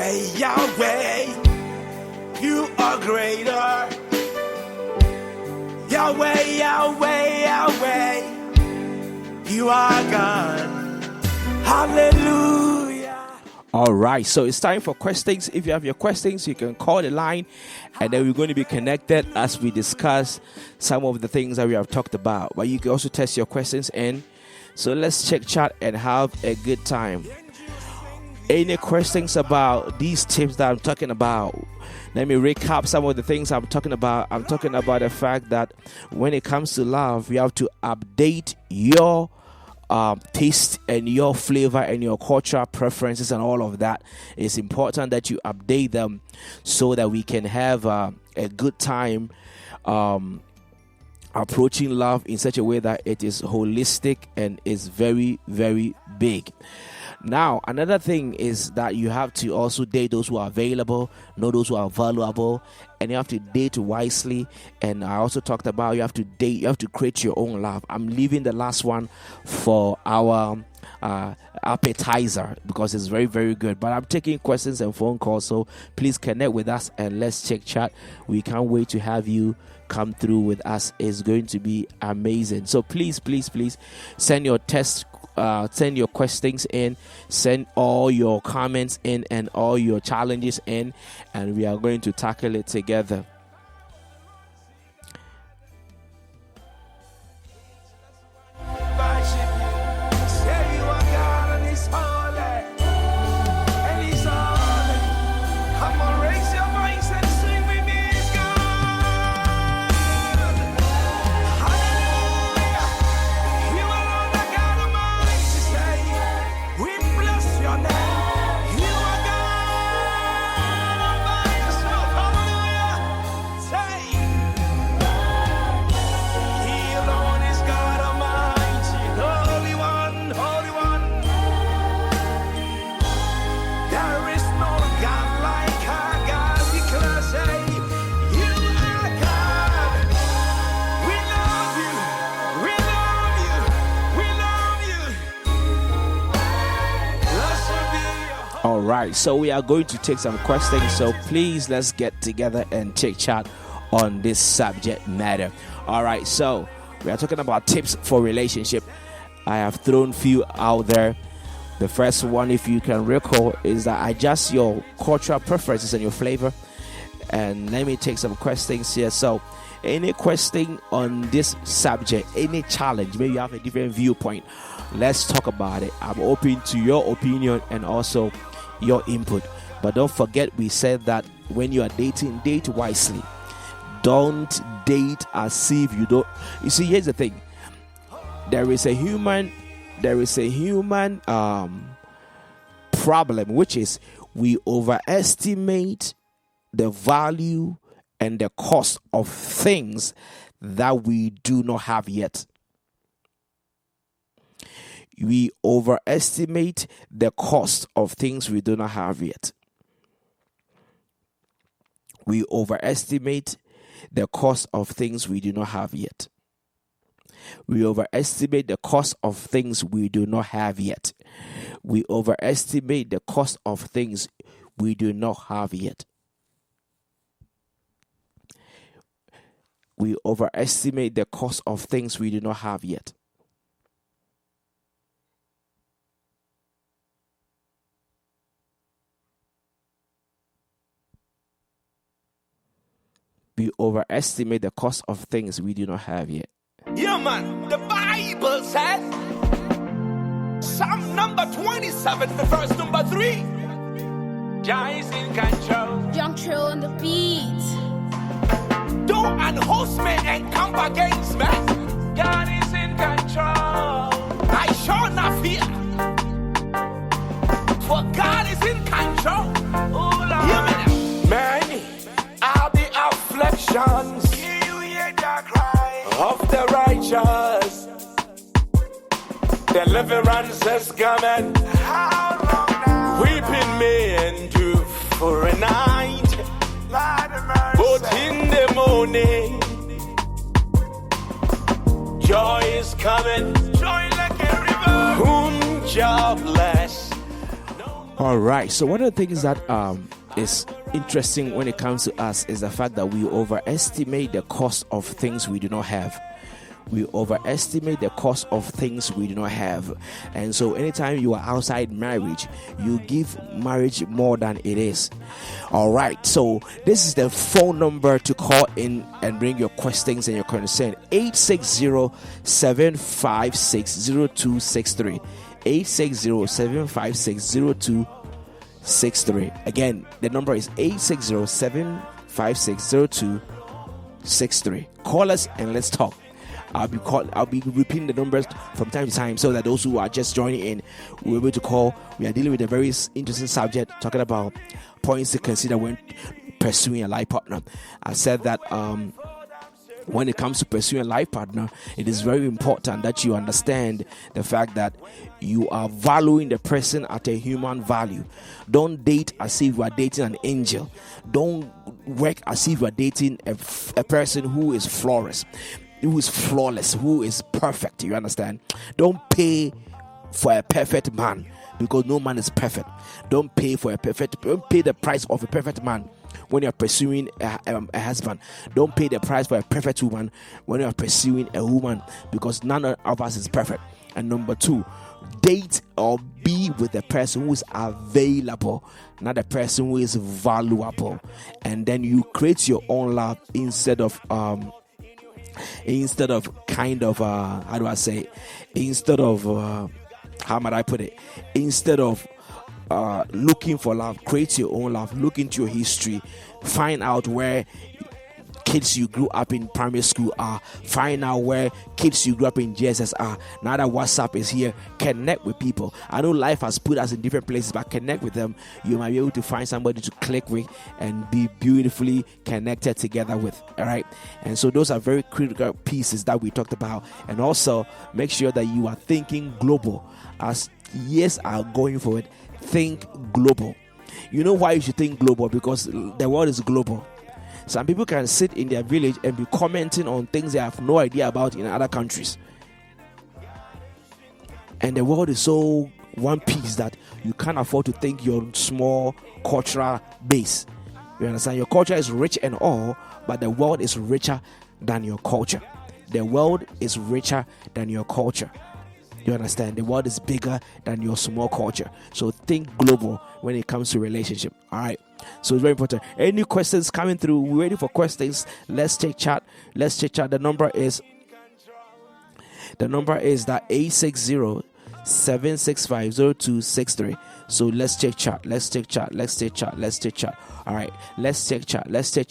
Yahweh, Yahweh, you are greater. Yahweh, Yahweh, Yahweh, you are God. Hallelujah. All right, so it's time for questions. If you have your questions, you can call the line, and then we're going to be connected as we discuss some of the things that we have talked about. But you can also test your questions in. So let's check chat and have a good time. Any questions about these tips that I'm talking about? Let me recap some of the things I'm talking about. I'm talking about the fact that when it comes to love, you have to update your taste and your flavor and your cultural preferences and all of that. It's important that you update them so that we can have a good time approaching love in such a way that it is holistic and is very, very big. Now, another thing is that you have to also date those who are available, know those who are valuable, and you have to date wisely. And I also talked about you have to date, you have to create your own love. I'm leaving the last one for our appetizer because it's very, very good. But I'm taking questions and phone calls, so please connect with us and let's check chat. We can't wait to have you come through with us. It's going to be amazing. So please send your send your questions in, send all your comments in and all your challenges in, and we are going to tackle it together. Right, so we are going to take some questions, so please let's get together and take chat on this subject matter. All right, so we are talking about tips for relationship. I have thrown few out there. The first one, if you can recall, is that adjust your cultural preferences and your flavor. And let me take some questions here. So any question on this subject, any challenge, maybe you have a different viewpoint, let's talk about it. I'm open to your opinion and also your input. But don't forget, we said that when you are dating, date wisely. Don't date as if you don't. You see, here's the thing. There is a human problem, which is we overestimate the value and the cost of things that we do not have yet. We overestimate the cost of things we do not have yet. We overestimate the cost of things we do not have yet. We overestimate the cost of things we do not have yet. We overestimate the cost of things we do not have yet. We overestimate the cost of things we do not have yet. We overestimate the cost of things we do not have yet. Yeah, man. The Bible says, Psalm number 27, the verse number 3. Jah is in control. Young Trill on the beat. Though an host may encamp against me, God is in control. I shall not fear, for God is in control. Oh, Lord. Yeah, many are the afflictions of the righteous. Deliverance is coming. Weeping may endure for a night, but in the morning joy is coming. Joy like a river. Whom Jah bless. All right. So one of the things that is interesting when it comes to us is the fact that we overestimate the cost of things we do not have. We overestimate the cost of things we do not have. And so anytime you are outside marriage, you give marriage more than it is. All right. So this is the phone number to call in and bring your questions and your concern. 860-756-0263. 860-756-0263. Again, the number is 860-756-0263. Call us and let's talk. I'll be repeating the numbers from time to time so that those who are just joining in will be able to call. We are dealing with a very interesting subject, talking about points to consider when pursuing a life partner. I said that when it comes to pursuing a life partner, it is very important that you understand the fact that you are valuing the person at a human value. Don't date as if you are dating an angel. Don't work as if you are dating a person who is flawless, who is perfect. You understand? Don't pay for a perfect man, because no man is perfect. Don't pay the price of a perfect man when you're pursuing a husband. Don't pay the price for a perfect woman when you're pursuing a woman, because none of us is perfect. And number two, date or be with the person who is available, not the person who is valuable. And then you create your own love instead of looking for love. Create your own love. Look into your history. Find out where kids you grew up in primary school are. Find out where kids you grew up in JSS are. Now that WhatsApp is here, connect with people. I know life has put us in different places, but connect with them. You might be able to find somebody to click with and be beautifully connected together with. All right. And so those are very critical pieces that we talked about. And also make sure that you are thinking global. As years are going forward, think global. You know why you should think global? Because the world is global. Some people can sit in their village and be commenting on things they have no idea about in other countries. And the world is so one piece that you can't afford to think your small cultural base. You understand? Your culture is rich and all, but the world is richer than your culture. The world is richer than your culture. You understand? The world is bigger than your small culture. So think global when it comes to relationship. All right. So it's very important. Any questions coming through? We're ready for questions. Let's take chat. The number is that 860-765-0263. So let's take chat. All right, let's take chat. If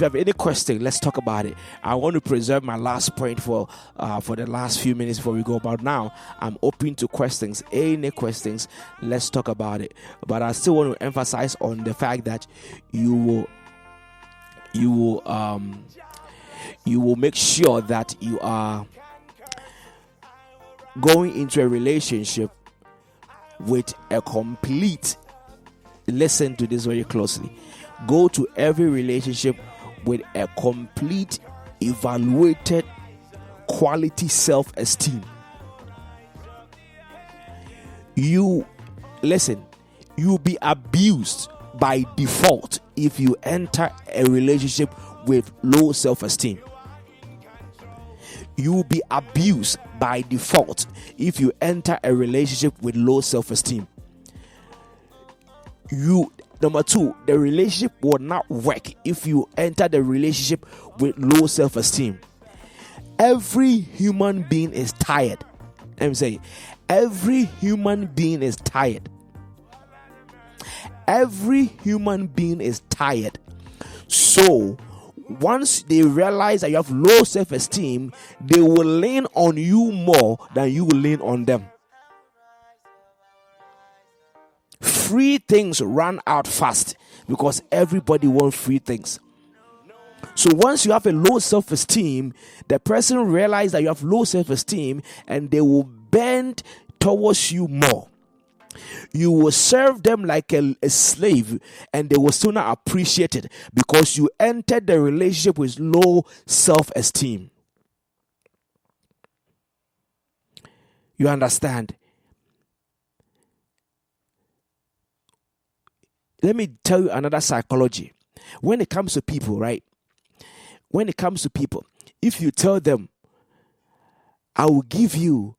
you have any question, let's talk about it. I want to preserve my last point for the last few minutes before we go. But now I'm open to questions. Any questions, let's talk about it. But I still want to emphasize on the fact that you will make sure that you are going into a relationship with a complete, listen to this very closely, go to every relationship with a complete, evaluated, quality self-esteem. You'll be abused by default if you enter a relationship with low self-esteem. You will be abused by default if you enter a relationship with low self-esteem. Number two, the relationship will not work if you enter the relationship with low self-esteem. Every human being is tired. Let me say, every human being is tired. Every human being is tired. So once they realize that you have low self-esteem, they will lean on you more than you will lean on them. Free things run out fast because everybody wants free things. So once you have a low self-esteem, the person realizes that you have low self-esteem and they will bend towards you more. You will serve them like a slave and they will still not appreciate it because you entered the relationship with low self-esteem. You understand? let me tell you another psychology. When it comes to people, right? When it comes to people, if you tell them, I will give you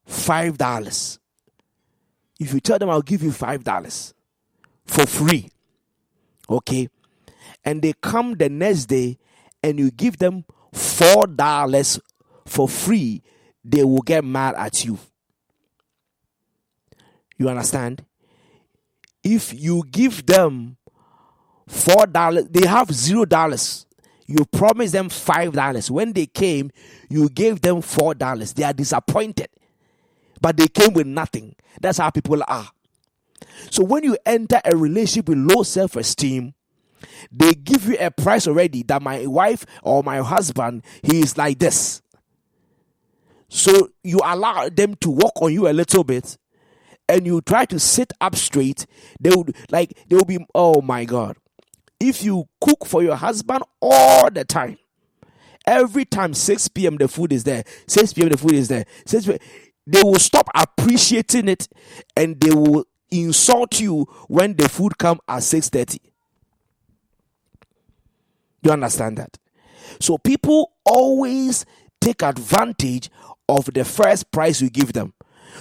$5. If you tell them I'll give you $5 for free, okay, and they come the next day and you give them $4 for free, they will get mad at you. You understand? If you give them $4, they have $0. You promised them $5. When they came, you gave them $4. They are disappointed, but they came with nothing. That's how people are. So when you enter a relationship with low self-esteem, they give you a price already that my wife or my husband, he is like this. So you allow them to walk on you a little bit, and you try to sit up straight. They will be, oh my God. If you cook for your husband all the time, every time 6 p.m. the food is there, 6 p.m. the food is there, 6 p.m., they will stop appreciating it, and they will insult you when the food comes at 6:30. You understand that? So people always take advantage of the first price you give them.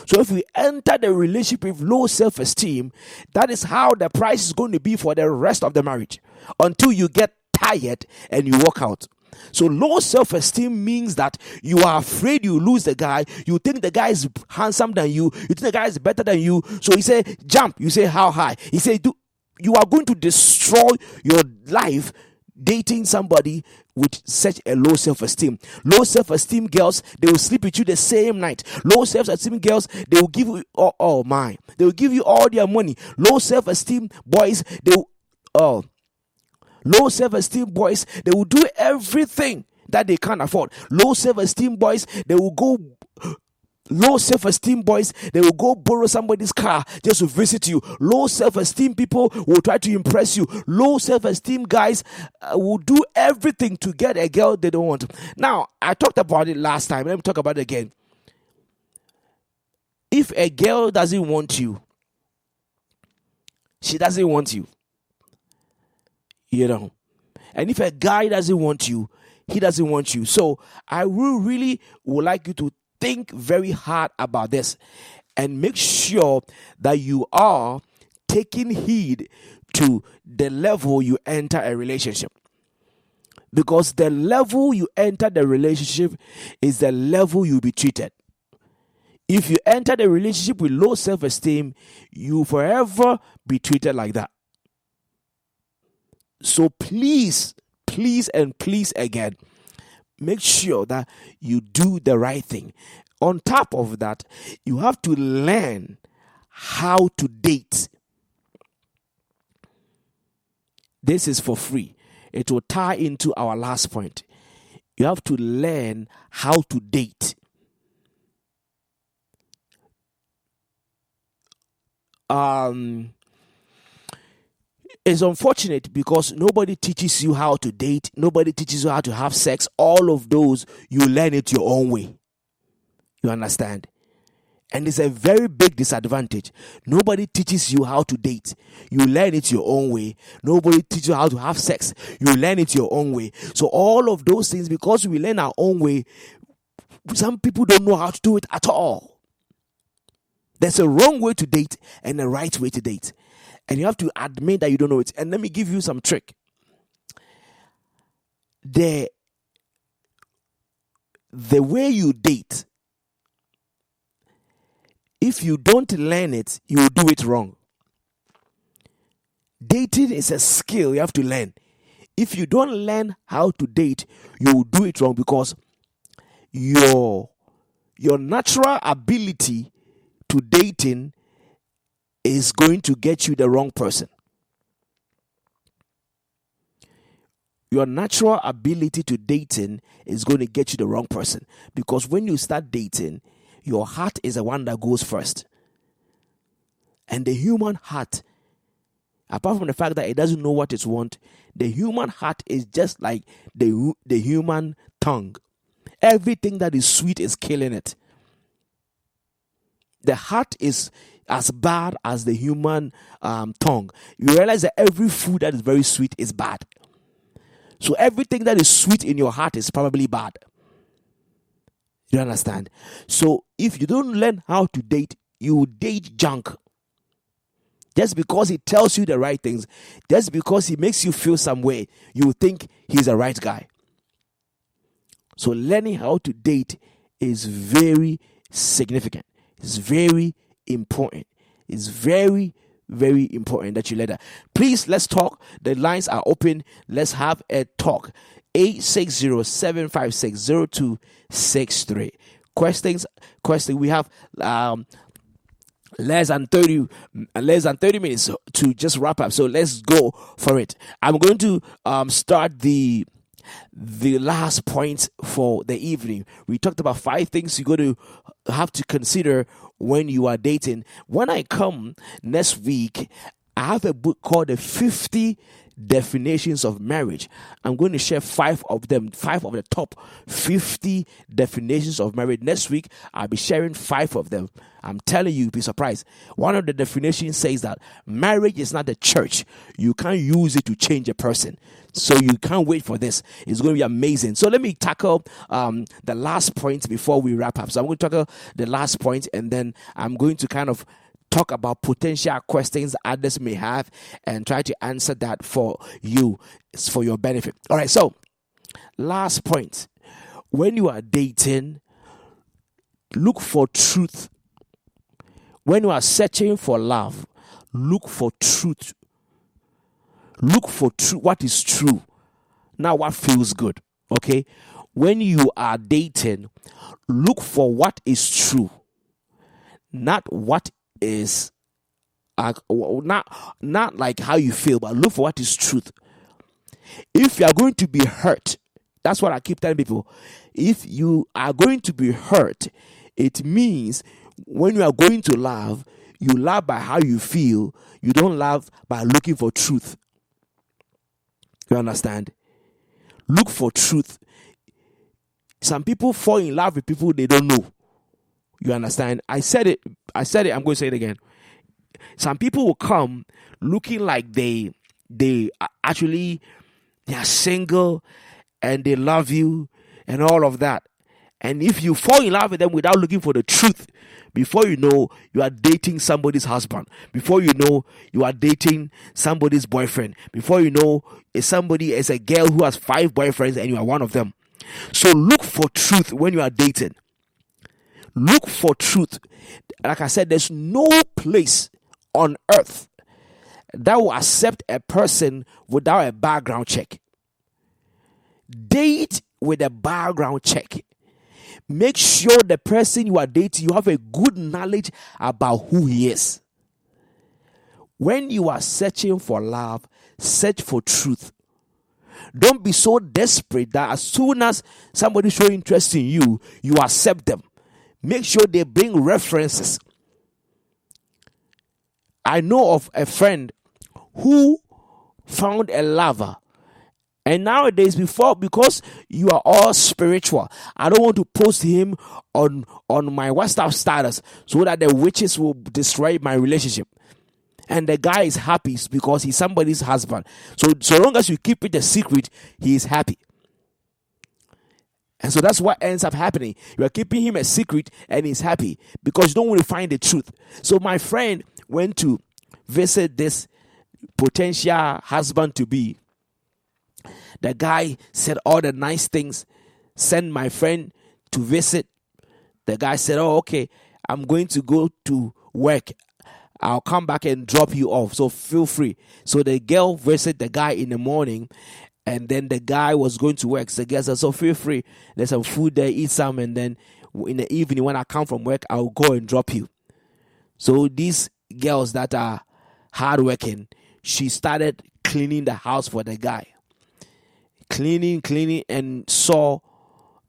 So if we enter the relationship with low self-esteem, that is how the price is going to be for the rest of the marriage, until you get tired and you walk out. So low self-esteem means that you are afraid you lose the guy. You think the guy is handsome than you. You think the guy is better than you. So he say jump. You say how high. He say you are going to destroy your life dating somebody with such a low self-esteem. Low self-esteem girls, they will sleep with you the same night. Low self-esteem girls, they will give you they will give you all their money. Low self-esteem boys, low self-esteem boys, they will do everything that they can't afford. Low self-esteem boys, they will go borrow somebody's car just to visit you. Low self-esteem people will try to impress you. Low self-esteem guys will do everything to get a girl they don't want. Now, I talked about it last time. Let me talk about it again. If a girl doesn't want you, she doesn't want you. You know. And if a guy doesn't want you, he doesn't want you. So I would like you to think very hard about this and make sure that you are taking heed to the level you enter a relationship. Because the level you enter the relationship is the level you'll be treated. If you enter the relationship with low self-esteem, you forever be treated like that. So please again, make sure that you do the right thing. On top of that, you have to learn how to date. This is for free. It will tie into our last point. You have to learn how to date. It's unfortunate because nobody teaches you how to date. Nobody teaches you how to have sex. All of those, you learn it your own way. You understand? And it's a very big disadvantage. Nobody teaches you how to date. You learn it your own way. Nobody teaches you how to have sex. You learn it your own way. So all of those things, because we learn our own way, some people don't know how to do it at all. There's a wrong way to date and a right way to date. And you have to admit that you don't know it. And let me give you some trick. The way you date, if you don't learn it, you will do it wrong. Dating is a skill you have to learn. If you don't learn how to date, you will do it wrong, because your natural ability to dating is going to get you the wrong person. Your natural ability to dating is going to get you the wrong person, because when you start dating, your heart is the one that goes first. And the human heart, apart from the fact that it doesn't know what it wants, the human heart is just like the human tongue. Everything that is sweet is killing it. The heart is as bad as the human tongue. You realize that every food that is very sweet is bad. So everything that is sweet in your heart is probably bad. You understand? So if you don't learn how to date, you will date junk. Just because he tells you the right things, just because he makes you feel some way, you think he's the right guy. So learning how to date is very significant. It's very important. It's very, very important that you let that. Please, let's talk. The lines are open. Let's have a talk. 860-756-0263. Questions. We have less than 30 minutes to just wrap up. So let's go for it. I'm going to start the last point for the evening. We talked about 5 things you're going to have to consider when you are dating. When I come next week, I have a book called The 50 Definitions of Marriage. I'm going to share 5 of them, 5 of the top 50 definitions of marriage. Next week, I'll be sharing 5 of them. I'm telling you, you'll be surprised. One of the definitions says that marriage is not the church. You can't use it to change a person. So you can't wait for this. It's going to be amazing. So let me tackle the last point before we wrap up. So I'm going to tackle the last point, and then I'm going to kind of talk about potential questions others may have and try to answer that for you. It's for your benefit. All right, so last point. When you are dating, look for truth. When you are searching for love, look for truth. Look for what is true, not what feels good. Okay? When you are dating, look for what is true, not what is not like how you feel, but look for what is truth. If you are going to be hurt, that's what I keep telling people. If you are going to be hurt, it means when you are going to love, you love by how you feel. You don't love by looking for truth. You understand? Look for truth. Some people fall in love with people they don't know. You understand? I said it. I'm going to say it again. Some people will come looking like they are single and they love you and all of that. And if you fall in love with them without looking for the truth, before you know, you are dating somebody's husband. Before you know, you are dating somebody's boyfriend. Before you know, somebody is a girl who has 5 boyfriends and you are one of them. So look for truth when you are dating. Look for truth. Like I said, there's no place on earth that will accept a person without a background check. Date with a background check. Make sure the person you are dating, you have a good knowledge about who he is. When you are searching for love, search for truth. Don't be so desperate that as soon as somebody shows interest in you, you accept them. Make sure they bring references. I know of a friend who found a lover. And nowadays, because you are all spiritual, I don't want to post him on my WhatsApp status so that the witches will destroy my relationship. And the guy is happy because he's somebody's husband. So long as you keep it a secret, he is happy. And so that's what ends up happening. You are keeping him a secret and he's happy because you don't want to find the truth. So my friend went to visit this potential husband-to-be. The guy said all the nice things, sent my friend to visit. The guy said, oh, okay, I'm going to go to work. I'll come back and drop you off, so feel free. So the girl visited the guy in the morning, and then the guy was going to work. So the girl said, so feel free. There's some food there, eat some, and then in the evening when I come from work, I'll go and drop you. So these girls that are hardworking, she started cleaning the house for the guy. Cleaning, and saw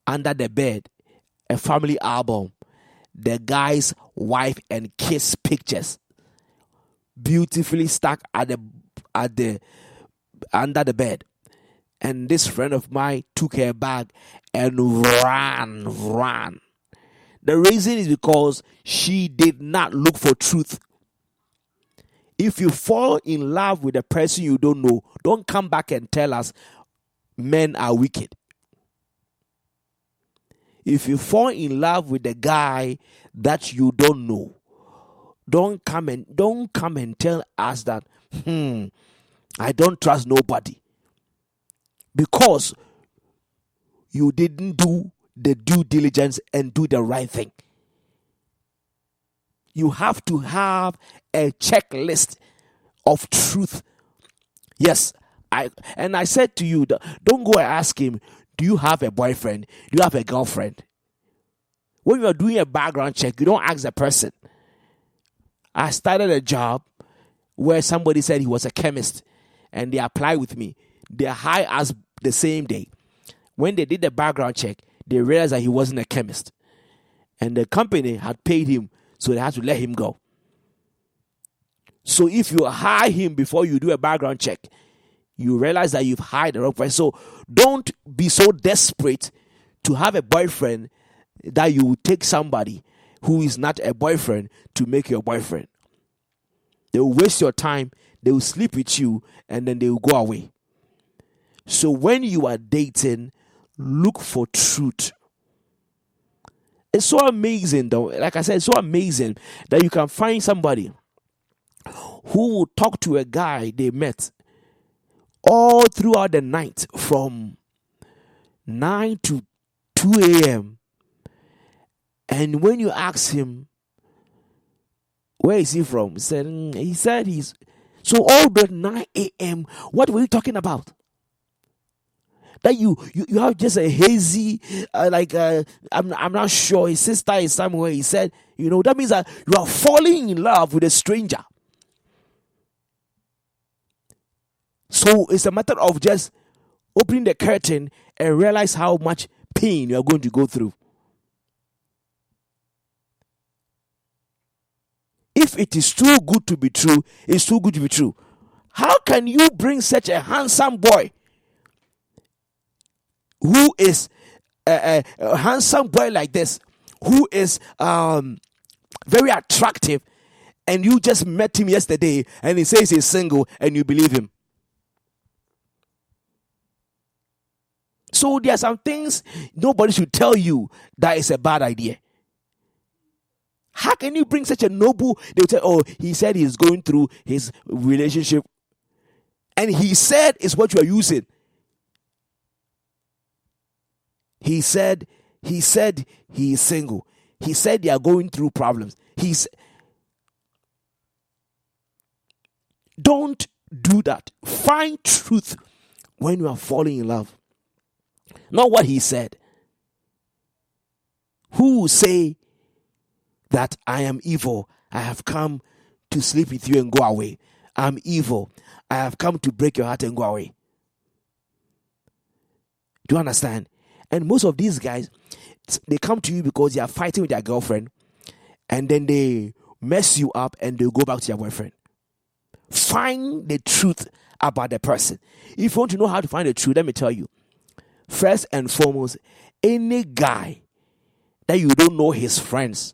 under the bed a family album, the guy's wife and kids pictures, beautifully stuck at the under the bed. And this friend of mine took her bag and ran. The reason is because she did not look for truth If you fall in love with a person you don't know, don't come back and tell us men are wicked. If you fall in love with a guy that you don't know, don't come and tell us that I don't trust nobody, because you didn't do the due diligence and do the right thing. You have to have a checklist of truth. Yes, I said to you, don't go and ask him, do you have a boyfriend? Do you have a girlfriend? When you are doing a background check, you don't ask the person. I started a job where somebody said he was a chemist, and they applied with me. They hired us the same day. When they did the background check, they realized that he wasn't a chemist, and the company had paid him, so they had to let him go. So if you hire him before you do a background check, you realize that you've hired the wrong person. So don't be so desperate to have a boyfriend that you will take somebody who is not a boyfriend to make your boyfriend. They will waste your time, they will sleep with you, and then they will go away. So when you are dating, look for truth. It's so amazing, though. Like I said, it's so amazing that you can find somebody who will talk to a guy they met all throughout the night from 9 to 2 a.m. And when you ask him, where is he from? He said he's... So all the 9 a.m., what were you talking about? That you have just a hazy, I'm not sure, his sister is somewhere. He said, that means that you are falling in love with a stranger. So it's a matter of just opening the curtain and realize how much pain you are going to go through. If it is too good to be true, it's too good to be true. How can you bring such a handsome boy who is a handsome boy like this, who is very attractive, and you just met him yesterday and he says he's single and you believe him? So there are some things nobody should tell you that is a bad idea. How can you bring such a noble? They will say, oh, he said he's going through his relationship, and he said is what you are using. He said he is single. He said they are going through problems. Don't do that. Find truth when you are falling in love. Not what he said. Who will say that I am evil? I have come to sleep with you and go away. I'm evil. I have come to break your heart and go away. Do you understand? And most of these guys, they come to you because they are fighting with their girlfriend, and then they mess you up and they go back to your boyfriend. Find the truth about the person. If you want to know how to find the truth, let me tell you. First and foremost, any guy that you don't know his friends,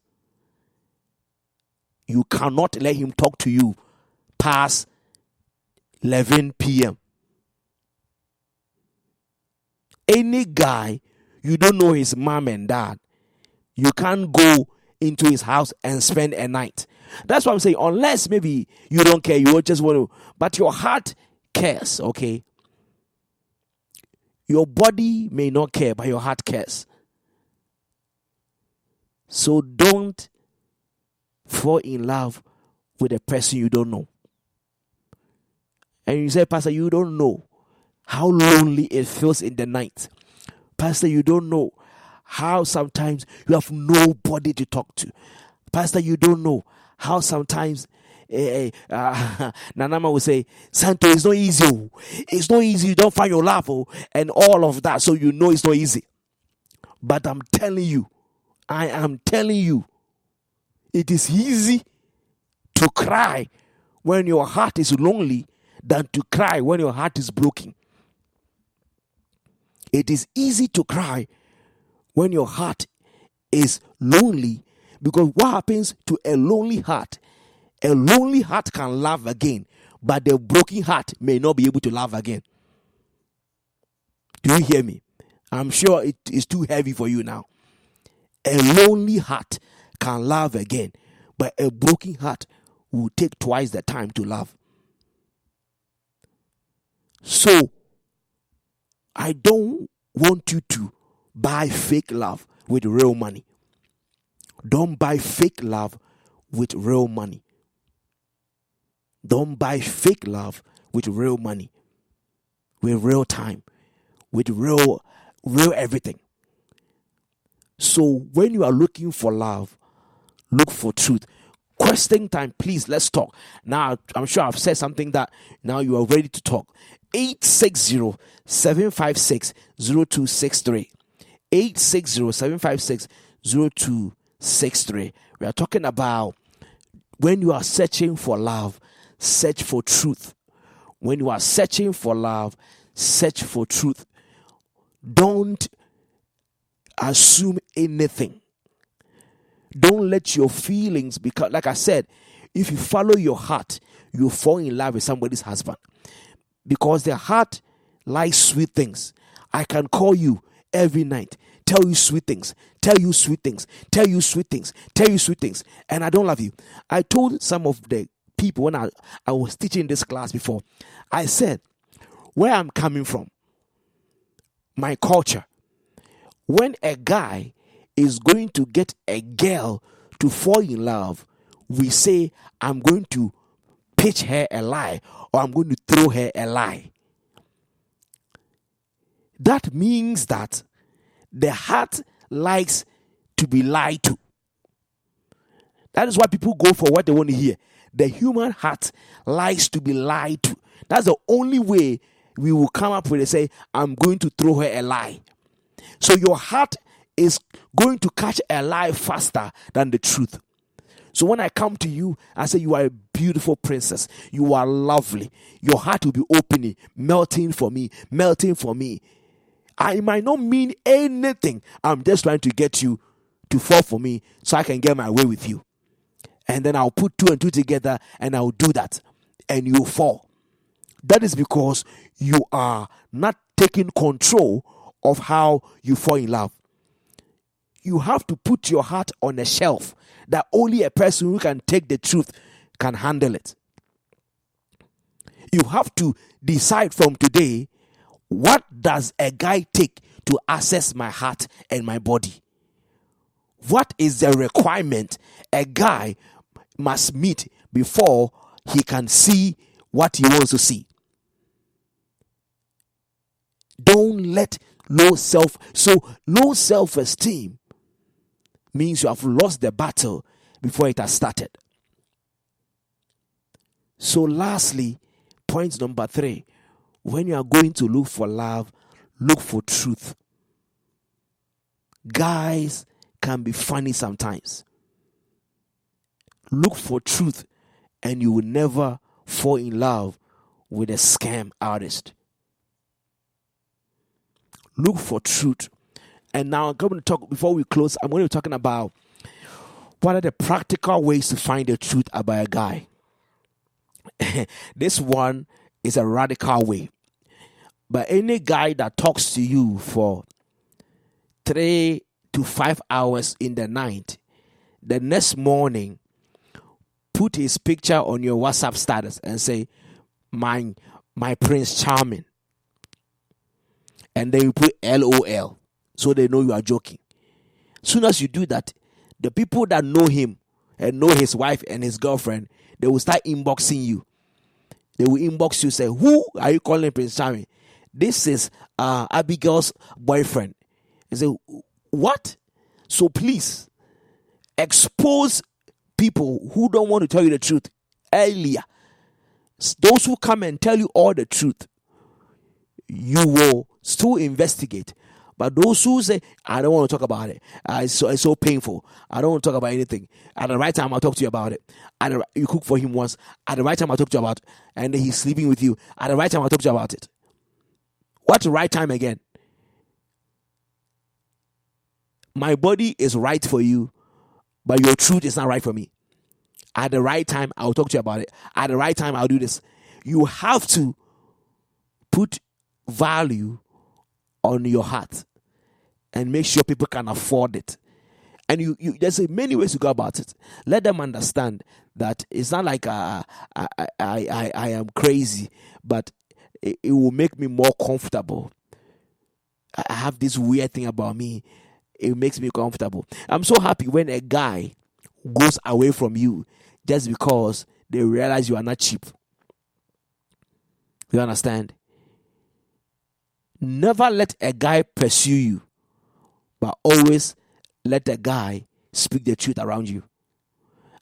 you cannot let him talk to you past 11 p.m. Any guy you don't know his mom and dad, you can't go into his house and spend a night. That's what I'm saying. Unless maybe you don't care, you just want to, but your heart cares, okay? Your body may not care, but your heart cares. So don't fall in love with a person you don't know. And you say, Pastor, you don't know how lonely it feels in the night. Pastor, you don't know how sometimes you have nobody to talk to. Pastor, you don't know how sometimes Nanama will say, Santo, it's not easy. It's not easy. You don't find your love and all of that. So you know it's not easy. But I'm telling you, I am telling you, it is easy to cry when your heart is lonely than to cry when your heart is broken. It is easy to cry when your heart is lonely, because what happens to a lonely heart? A lonely heart can love again, but the broken heart may not be able to love again. Do you hear me? I'm sure it is too heavy for you now. A lonely heart can love again, but a broken heart will take twice the time to love. So, I don't want you to buy fake love with real money. Don't buy fake love with real money. Don't buy fake love with real money, with real time, with real everything. So when you are looking for love, look for truth. Question time, please, let's talk. Now, I'm sure I've said something that now you are ready to talk. 860-756-0263. 860-756-0263. We are talking about when you are searching for love, search for truth. When you are searching for love, search for truth. Don't assume anything. Don't let your feelings, because like I said, if you follow your heart, you'll fall in love with somebody's husband. Because their heart likes sweet things. I can call you every night, tell you sweet things, tell you sweet things, tell you sweet things, tell you sweet things, and I don't love you. I told some of the people when I was teaching this class before, I said, where I'm coming from, my culture, when a guy is going to get a girl to fall in love, we say, I'm going to pitch her a lie, or I'm going to throw her a lie. That means that the heart likes to be lied to. That is why people go for what they want to hear. The human heart likes to be lied to. That's the only way we will come up with and say, I'm going to throw her a lie. So your heart is going to catch a lie faster than the truth. So when I come to you, I say, you are a beautiful princess. You are lovely. Your heart will be opening, melting for me, melting for me. I might not mean anything. I'm just trying to get you to fall for me so I can get my way with you. And then I'll put two and two together and I'll do that. And you'll fall. That is because you are not taking control of how you fall in love. You have to put your heart on a shelf that only a person who can take the truth can handle it. You have to decide from today, what does a guy take to access my heart and my body? What is the requirement a guy must meet before he can see what he wants to see? Don't let low self-esteem means you have lost the battle before it has started. So lastly, point number 3, when you are going to look for love, look for truth. Guys can be funny sometimes. Look for truth and you will never fall in love with a scam artist. Look for truth. And now I'm going to talk, before we close, I'm going to be talking about what are the practical ways to find the truth about a guy. This one is a radical way. But any guy that talks to you for 3 to 5 hours in the night, the next morning, put his picture on your WhatsApp status and say, my Prince Charming. And then you put LOL, so they know you are joking. Soon as you do that, the people that know him and know his wife and his girlfriend, they will start inboxing you. They will inbox you, say, who are you calling Prince Charming? This is Abigail's boyfriend. They say, what? So please, expose people who don't want to tell you the truth earlier. Those who come and tell you all the truth, you will still investigate. But those who say, I don't want to talk about it, it's so painful, I don't want to talk about anything, at the right time I'll talk to you about it. You cook for him once, at the right time I'll talk to you about it, and then he's sleeping with you, at the right time I'll talk to you about it. What's the right time again? My body is right for you, but your truth is not right for me. At the right time, I'll talk to you about it. At the right time, I'll do this. You have to put value on your heart and make sure people can afford it. And you there's many ways to go about it. Let them understand that it's not like I am crazy, but it will make me more comfortable. I have this weird thing about me. It makes me comfortable. I'm so happy when a guy goes away from you just because they realize you are not cheap. You understand? Never let a guy pursue you, but always let a guy speak the truth around you.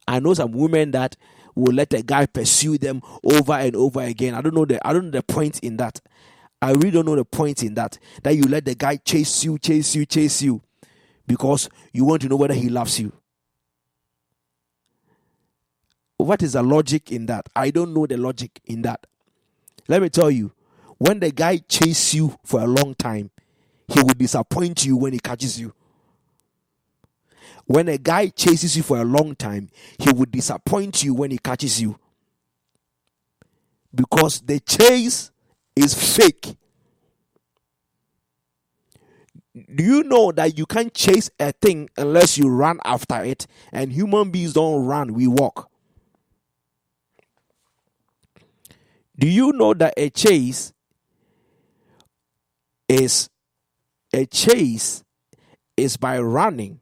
I know some women that will let a guy pursue them over and over again. I don't know the point in that. I really don't know the point in that. That you let the guy chase you, because you want to know whether he loves you. What is the logic in that? I don't know the logic in that. Let me tell you, when the guy chases you for a long time, he will disappoint you when he catches you. When a guy chases you for a long time, he will disappoint you when he catches you. Because the chase is fake. Do you know that you can't chase a thing unless you run after it? And human beings don't run, we walk. Do you know that a chase is by running?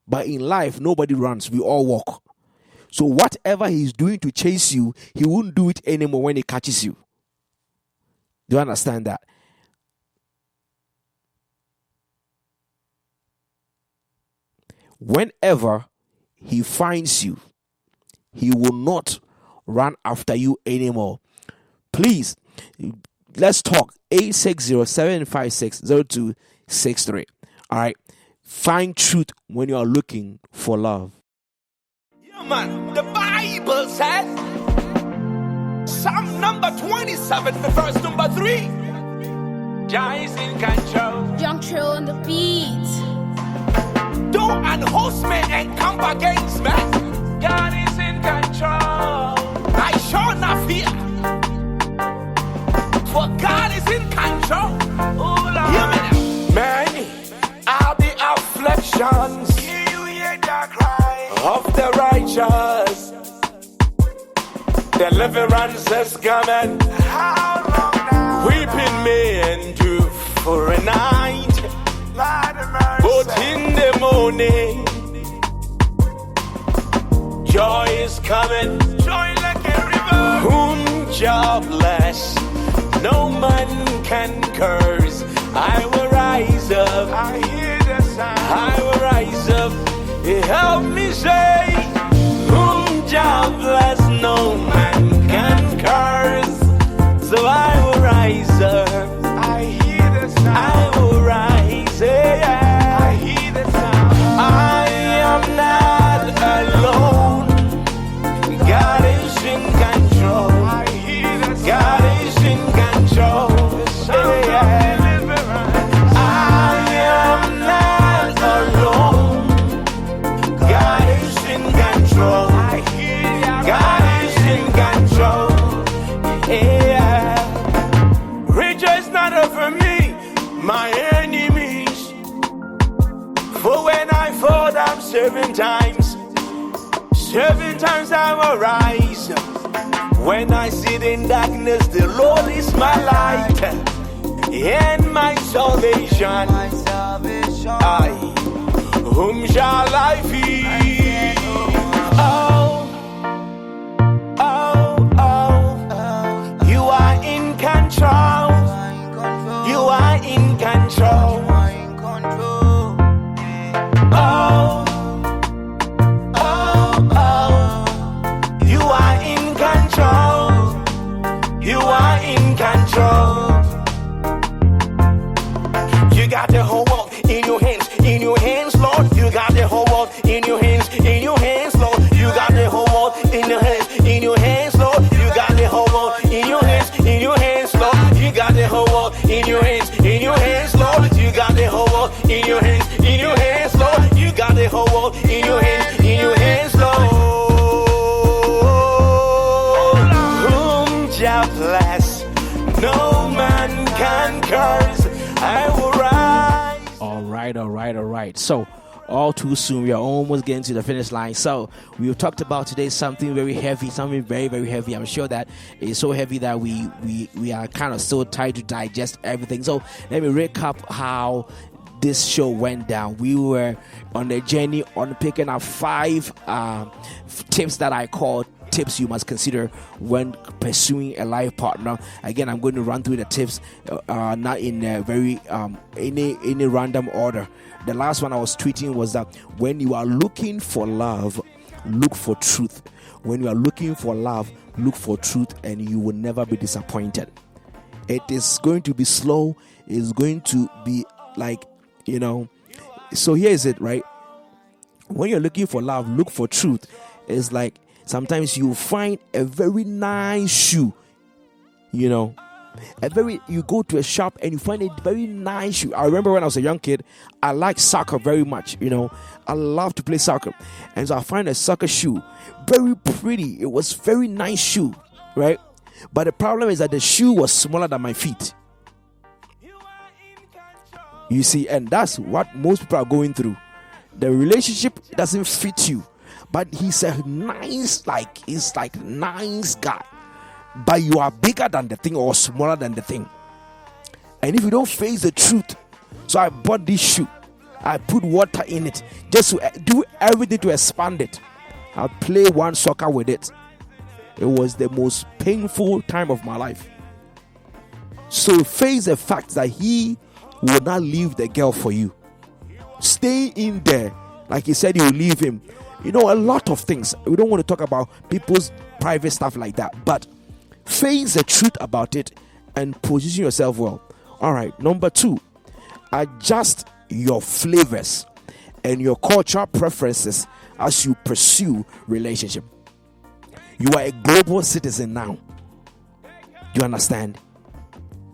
But in life, nobody runs, we all walk. So whatever he's doing to chase you, he won't do it anymore when he catches you. Do you understand that? Whenever he finds you, he will not run after you anymore. Please, let's talk. 860-756-0263. All right. Find truth when you are looking for love. Yeah, man. The Bible says, Psalm number 27, verse number 3. Jah is in control. Young Trill on the beat. Though an host may encamp against me, God is in control. I shall not fear, for God is in control. Oh, Lord. Hear me now. Many are the afflictions of the righteous. Deliverance is coming. How long now? Weeping may endure for a night, but in the morning, joy is coming. Joy like a river. Whom Jah bless, no man can curse. I will rise up. I hear the sound. I will rise up. Help me say, whom Jah bless, no man can curse. So I will rise up. I hear the sound. I will rise. Yeah. I hear the sound. I am not alone. God is in control. I hear the sound. God is in control. Yeah. I am not alone. God is in control. I hear God is in control. Yeah. Rejoice not over me, my enemies. For when I fall down 7 times, 7 times I will rise. When I sit in darkness, the Lord is my light and my salvation. I, whom shall I fear? Oh, oh, oh, you are in control. You are in control. Oh, oh, oh, you are in control. You are in control. You got the whole world in your hands, Lord. You got the whole world in your hands, Lord. You got the whole world in your hands, Lord. You got the whole world in your hands, Lord. You got the whole world in your hands, Lord. You got the whole world in your hands, Lord. You got the whole world in your hands, Lord. bless, no man can curse. I will rise. All right. So, all too soon, we are almost getting to the finish line. So, we've talked about today something very heavy, something very, very heavy. I'm sure that it's so heavy that we are kind of so tired to digest everything. So, let me recap how this show went down. We were on a journey on picking up 5 tips that I call tips you must consider when pursuing a life partner. Again, I'm going to run through the tips, not in a very any random order. The last one I was tweeting was that when you are looking for love, look for truth. When you are looking for love, look for truth, and you will never be disappointed. It is going to be slow. It's going to be like, so here is it, right? When you're looking for love, look for truth. It's like sometimes you find a very nice shoe, you go to a shop and you find a very nice shoe. I remember when I was a young kid, I liked soccer very much, I love to play soccer. And so I find a soccer shoe, very pretty. It was very nice shoe, right? But the problem is that the shoe was smaller than my feet. You see, and that's what most people are going through. The relationship doesn't fit you, but he's a nice guy, but you are bigger than the thing or smaller than the thing. And if you don't face the truth, so I bought this shoe, I put water in it just to do everything to expand it. I play one soccer with it. It was the most painful time of my life. So face the fact that he will not leave the girl for you. Stay in there. Like he said, he will leave him. A lot of things. We don't want to talk about people's private stuff like that. But face the truth about it and position yourself well. All right. Number 2, adjust your flavors and your cultural preferences as you pursue relationship. You are a global citizen now. You understand?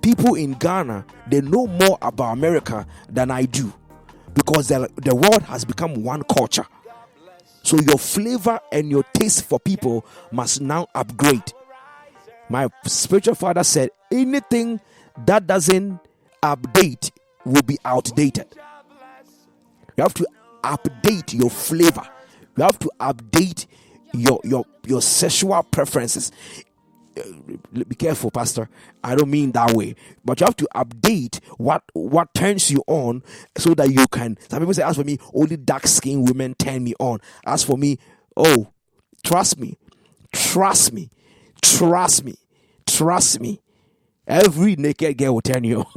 People in Ghana, they know more about America than I do, because the world has become one culture. So your flavor and your taste for people must now upgrade. My spiritual father said, anything that doesn't update will be outdated. You have to update your flavor. You have to update your sexual preferences. Be careful, Pastor. I don't mean that way, but you have to update what turns you on, so that you can. Some people say, as for me, only dark-skinned women turn me on. As for me, trust me. Every naked girl will turn you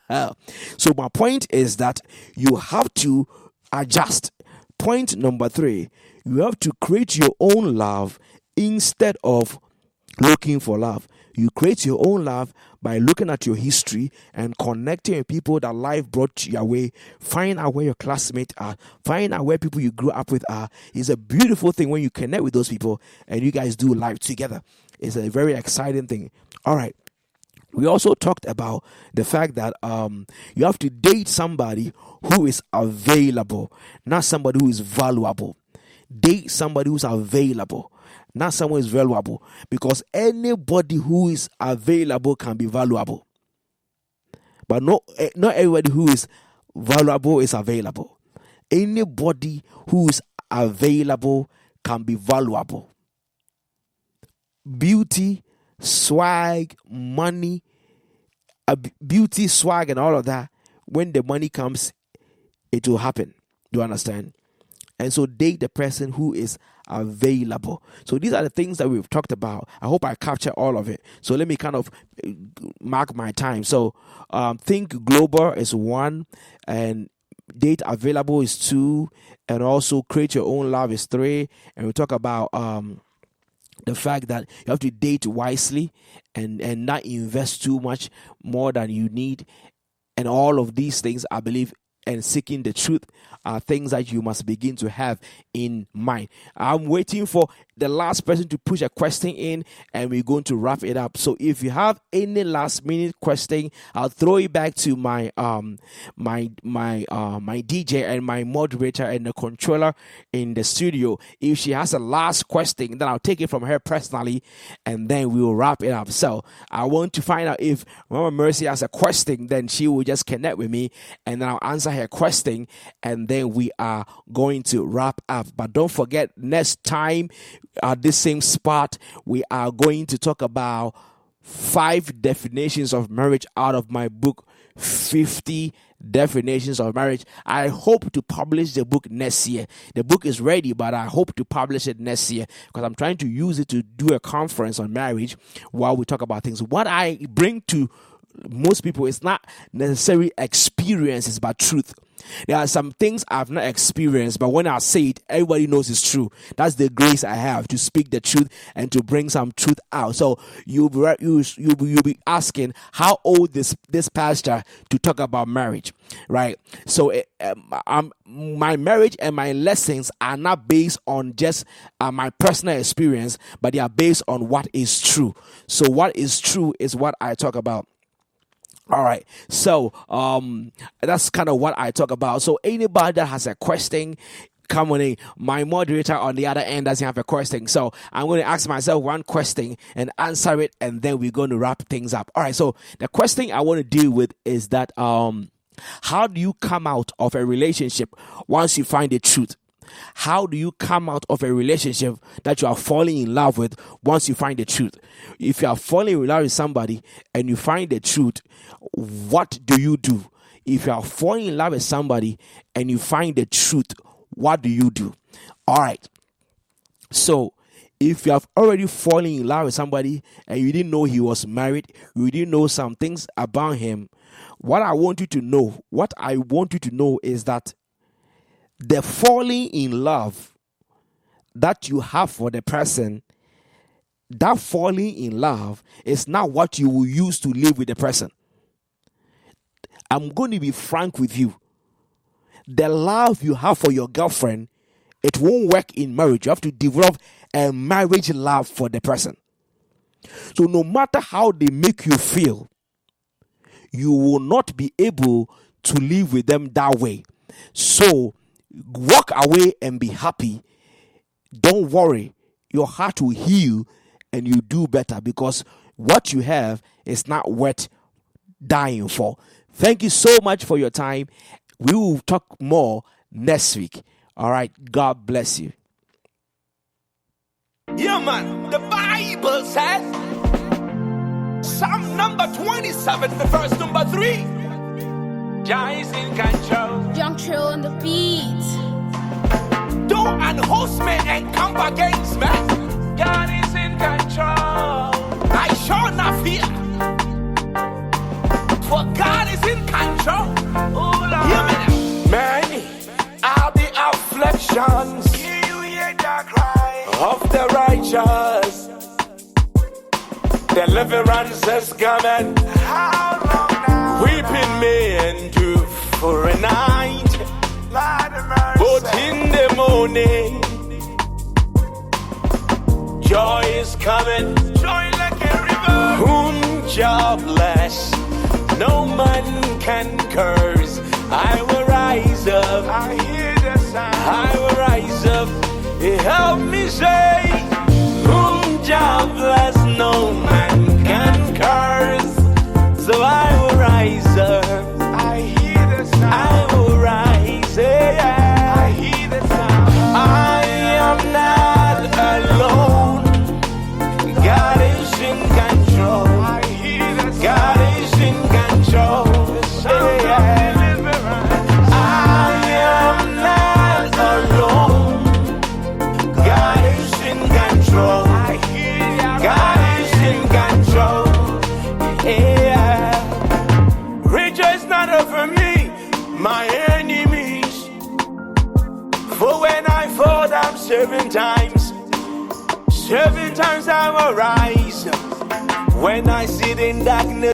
on. So my point is that you have to adjust. Point number 3, you have to create your own love instead of looking for love. You create your own love by looking at your history and connecting with people that life brought your way. Find out where your classmates are. Find out where people you grew up with are. It's a beautiful thing when you connect with those people and you guys do life together. It's a very exciting thing. All right. We also talked about the fact that you have to date somebody who is available, not somebody who is valuable. Date somebody who's available, not someone who is valuable, because anybody who is available can be valuable. But not everybody who is valuable is available. Anybody who is available can be valuable. Beauty, swag, money, beauty, swag, and all of that. When the money comes, it will happen. Do you understand? And so date the person who is available. So these are the things that we've talked about. I hope I capture all of it. So let me kind of mark my time. So think global is 1, and date available is 2, and also create your own love is 3. And we talk about the fact that you have to date wisely and not invest too much more than you need. And all of these things, I believe, and seeking the truth are things that you must begin to have in mind. I'm waiting for the last person to push a question in, and we're going to wrap it up. So if you have any last minute question, I'll throw it back to my my DJ and my moderator and the controller in the studio. If she has a last question, then I'll take it from her personally, and then we will wrap it up. So I want to find out if Mama Mercy has a question, then she will just connect with me, and then I'll answer her question, and then we are going to wrap up. But don't forget, next time at this same spot, we are going to talk about 5 definitions of marriage out of my book, 50 Definitions of Marriage. I hope to publish the book next year. The book is ready, but I hope to publish it next year because I'm trying to use it to do a conference on marriage while we talk about things. What I bring to most people is not necessarily experiences, but truth. There are some things I've not experienced, but when I say it, everybody knows it's true. That's the grace I have to speak the truth and to bring some truth out. So you'll be asking, how old this pastor to talk about marriage, right? So my marriage and my lessons are not based on just my personal experience, but they are based on what is true. So what is true is what I talk about. All right, so that's kind of what I talk about. So anybody that has a question, come on in. My moderator on the other end doesn't have a question, so I'm going to ask myself one question and answer it, and then we're going to wrap things up. All right, so the question I want to deal with is that how do you come out of a relationship once you find the truth? How do you come out of a relationship that you are falling in love with once you find the truth? If you are falling in love with somebody and you find the truth, what do you do? If you are falling in love with somebody and you find the truth, what do you do? All right. So if you have already fallen in love with somebody and you didn't know he was married, you didn't know some things about him, what I want you to know is that the falling in love that you have for the person, that falling in love is not what you will use to live with the person. I'm going to be frank with you. The love you have for your girlfriend, it won't work in marriage. You have to develop a marriage love for the person. So no matter how they make you feel, you will not be able to live with them that way. So walk away and be happy. Don't worry. Your heart will heal and you do better because what you have is not worth dying for. Thank you so much for your time. We will talk more next week. All right. God bless you. Yeah, man. The Bible says, Psalm number 27, the verse number 3. Jah is in control. Juncture on the beat. Though an host may encamp against me, God is in control. I shall not fear, for God is in control. Oh, Lord. Hear me now. Many are the afflictions of the righteous. Deliverance is coming. How long now? Weeping may endure for a night, but in the morning, joy is coming. Joy like a river. Whom Jah bless, no man can curse. I will rise up. I hear the sound. I will rise up. Help me say, whom Jah bless, no man can curse. So I will rise up. I hear the sound. I will rise. Yeah. I hear the sound. I am not alone. God is in control. I hear the sound. God is in control. Yeah. I am not alone. God is in control. I hear God is in control. Yeah. Rejoice not over me, my enemies. For when I fall down 7 times, 7 times I will rise. When I sit in darkness,